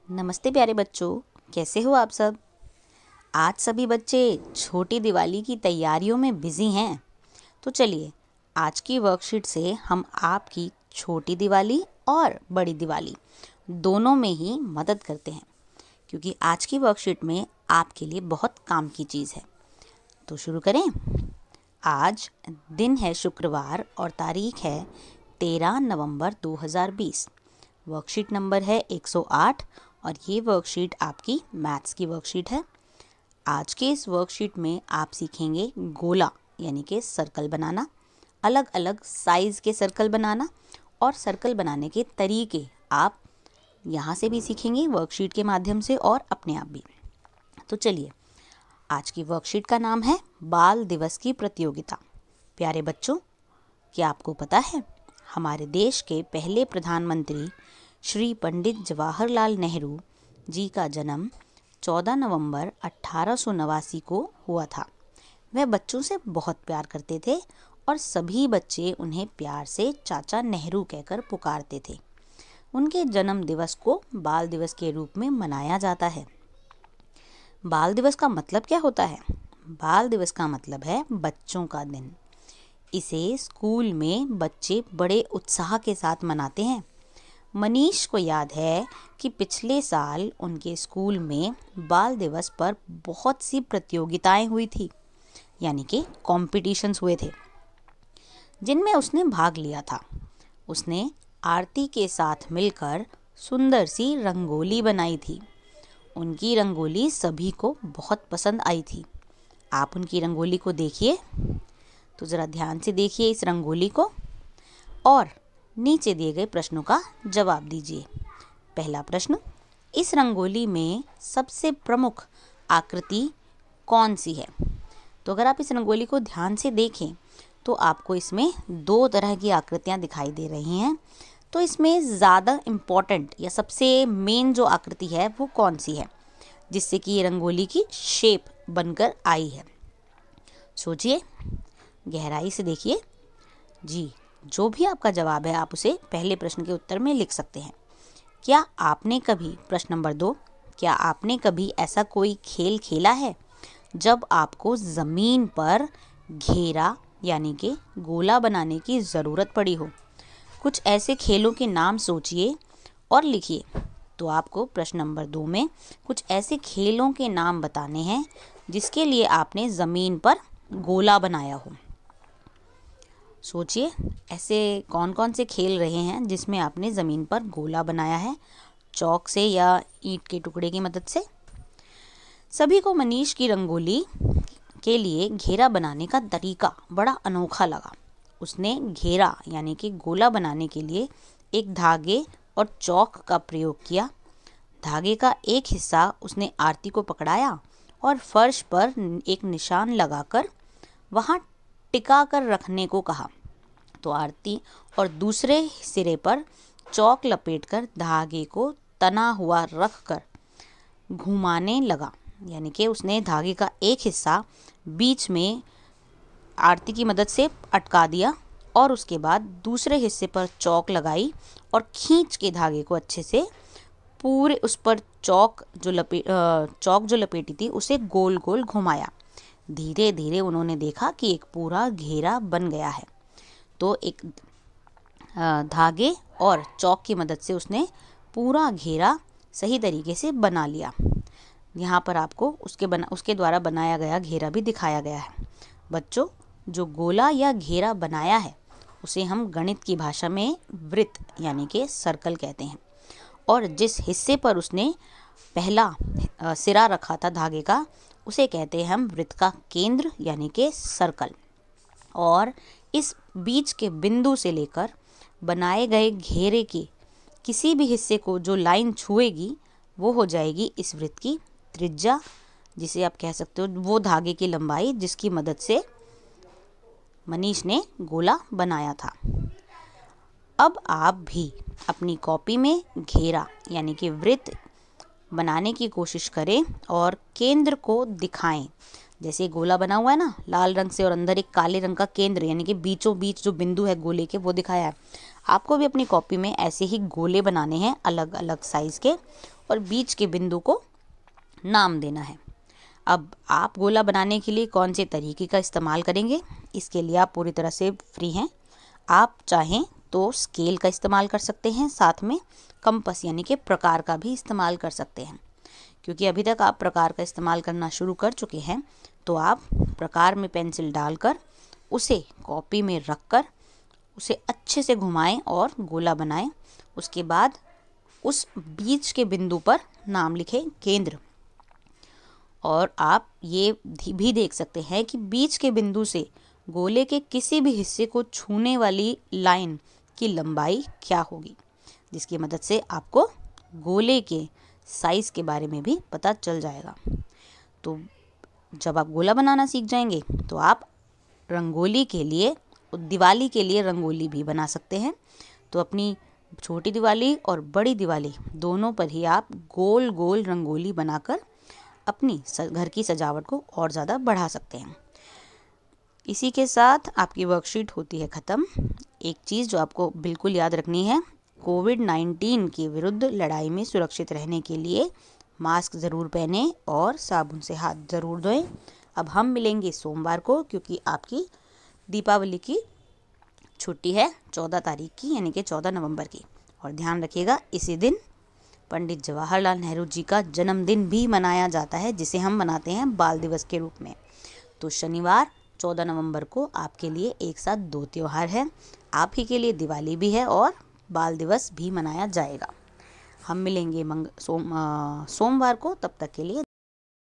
नमस्ते प्यारे बच्चों, कैसे हो आप सब। आज सभी बच्चे छोटी दिवाली की तैयारियों में बिजी हैं। तो चलिए आज की वर्कशीट से हम आपकी छोटी दिवाली और बड़ी दिवाली दोनों में ही मदद करते हैं, क्योंकि आज की वर्कशीट में आपके लिए बहुत काम की चीज़ है। तो शुरू करें। आज दिन है शुक्रवार और तारीख है 13 नवंबर 2020। वर्कशीट नंबर है 108 और ये वर्कशीट आपकी मैथ्स की वर्कशीट है। आज के इस वर्कशीट में आप सीखेंगे गोला यानी कि सर्कल बनाना, अलग अलग साइज़ के सर्कल बनाना और सर्कल बनाने के तरीके आप यहाँ से भी सीखेंगे वर्कशीट के माध्यम से और अपने आप भी। तो चलिए, आज की वर्कशीट का नाम है बाल दिवस की प्रतियोगिता। प्यारे बच्चों, क्या आपको पता है हमारे देश के पहले प्रधानमंत्री श्री पंडित जवाहरलाल नेहरू जी का जन्म 14 नवंबर 1889 को हुआ था। वह बच्चों से बहुत प्यार करते थे और सभी बच्चे उन्हें प्यार से चाचा नेहरू कहकर पुकारते थे। उनके जन्म दिवस को बाल दिवस के रूप में मनाया जाता है। बाल दिवस का मतलब क्या होता है? बाल दिवस का मतलब है बच्चों का दिन। इसे स्कूल में बच्चे बड़े उत्साह के साथ मनाते हैं। मनीष को याद है कि पिछले साल उनके स्कूल में बाल दिवस पर बहुत सी प्रतियोगिताएं हुई थी, यानी कि कॉम्पिटिशन्स हुए थे, जिनमें उसने भाग लिया था। उसने आरती के साथ मिलकर सुंदर सी रंगोली बनाई थी। उनकी रंगोली सभी को बहुत पसंद आई थी। आप उनकी रंगोली को देखिए, तो ज़रा ध्यान से देखिए इस रंगोली को और नीचे दिए गए प्रश्नों का जवाब दीजिए। पहला प्रश्न, इस रंगोली में सबसे प्रमुख आकृति कौन सी है? तो अगर आप इस रंगोली को ध्यान से देखें तो आपको इसमें दो तरह की आकृतियां दिखाई दे रही हैं। तो इसमें ज़्यादा इम्पॉर्टेंट या सबसे मेन जो आकृति है वो कौन सी है, जिससे कि ये रंगोली की शेप बनकर आई है? सोचिए, गहराई से देखिए। जी, जो भी आपका जवाब है आप उसे पहले प्रश्न के उत्तर में लिख सकते हैं। क्या आपने कभी, प्रश्न नंबर 2, क्या आपने कभी ऐसा कोई खेल खेला है जब आपको ज़मीन पर घेरा यानी कि गोला बनाने की ज़रूरत पड़ी हो? कुछ ऐसे खेलों के नाम सोचिए और लिखिए। तो आपको प्रश्न नंबर 2 में कुछ ऐसे खेलों के नाम बताने हैं जिसके लिए आपने ज़मीन पर गोला बनाया हो। सोचिए, ऐसे कौन कौन से खेल रहे हैं जिसमें आपने ज़मीन पर गोला बनाया है, चौक से या ईंट के टुकड़े की मदद से। सभी को मनीष की रंगोली के लिए घेरा बनाने का तरीका बड़ा अनोखा लगा। उसने घेरा यानी कि गोला बनाने के लिए एक धागे और चौक का प्रयोग किया। धागे का एक हिस्सा उसने आरती को पकड़ाया और फर्श पर एक निशान लगाकर वहाँ टिका कर रखने को कहा। तो आरती और दूसरे सिरे पर चौक लपेटकर धागे को तना हुआ रखकर घुमाने लगा, यानी कि उसने धागे का एक हिस्सा बीच में आरती की मदद से अटका दिया और उसके बाद दूसरे हिस्से पर चौक लगाई और खींच के धागे को अच्छे से पूरे उस पर चौक जो लपेटी थी उसे गोल गोल घुमाया। धीरे धीरे उन्होंने देखा कि एक पूरा घेरा बन गया है। तो एक धागे और चौक की मदद से उसने पूरा घेरा सही तरीके से बना लिया। यहाँ पर आपको उसके द्वारा बनाया गया घेरा भी दिखाया गया है। बच्चों, जो गोला या घेरा बनाया है उसे हम गणित की भाषा में वृत्त यानी कि सर्कल कहते हैं, और जिस हिस्से पर उसने पहला सिरा रखा था धागे का उसे कहते हैं हम वृत्त का केंद्र यानी कि सर्कल। और इस बीच के बिंदु से लेकर बनाए गए घेरे के किसी भी हिस्से को जो लाइन छुएगी वो हो जाएगी इस वृत्त की त्रिज्या, जिसे आप कह सकते हो वो धागे की लंबाई जिसकी मदद से मनीष ने गोला बनाया था। अब आप भी अपनी कॉपी में घेरा यानी कि वृत्त बनाने की कोशिश करें और केंद्र को दिखाएं। जैसे गोला बना हुआ है ना लाल रंग से और अंदर एक काले रंग का केंद्र यानी कि बीचों बीच जो बिंदु है गोले के वो दिखाया है। आपको भी अपनी कॉपी में ऐसे ही गोले बनाने हैं अलग अलग साइज़ के और बीच के बिंदु को नाम देना है। अब आप गोला बनाने के लिए कौन से तरीके का इस्तेमाल करेंगे, इसके लिए आप पूरी तरह से फ्री हैं। आप चाहें तो स्केल का इस्तेमाल कर सकते हैं, साथ में कंपास यानी कि प्रकार का भी इस्तेमाल कर सकते हैं। क्योंकि अभी तक आप प्रकार का इस्तेमाल करना शुरू कर चुके हैं, तो आप प्रकार में पेंसिल डालकर उसे कॉपी में रखकर उसे अच्छे से घुमाएं और गोला बनाएं। उसके बाद उस बीच के बिंदु पर नाम लिखें केंद्र। और आप ये भी देख सकते हैं कि बीच के बिंदु से गोले के किसी भी हिस्से को छूने वाली लाइन की लंबाई क्या होगी, जिसकी मदद से आपको गोले के साइज़ के बारे में भी पता चल जाएगा। तो जब आप गोला बनाना सीख जाएंगे तो आप रंगोली के लिए, दिवाली के लिए रंगोली भी बना सकते हैं। तो अपनी छोटी दिवाली और बड़ी दिवाली दोनों पर ही आप गोल गोल रंगोली बनाकर अपनी घर की सजावट को और ज़्यादा बढ़ा सकते हैं। इसी के साथ आपकी वर्कशीट होती है ख़त्म। एक चीज़ जो आपको बिल्कुल याद रखनी है, कोविड-19 के विरुद्ध लड़ाई में सुरक्षित रहने के लिए मास्क ज़रूर पहनें और साबुन से हाथ ज़रूर धोएं। अब हम मिलेंगे सोमवार को, क्योंकि आपकी दीपावली की छुट्टी है 14 तारीख की, यानी कि 14 नवंबर की। और ध्यान रखिएगा, इसी दिन पंडित जवाहरलाल नेहरू जी का जन्मदिन भी मनाया जाता है, जिसे हम मनाते हैं बाल दिवस के रूप में। तो शनिवार 14 नवंबर को आपके लिए एक साथ 2 त्यौहार हैं। आप ही के लिए दिवाली भी है और बाल दिवस भी मनाया जाएगा। हम मिलेंगे सोमवार को, तब तक के लिए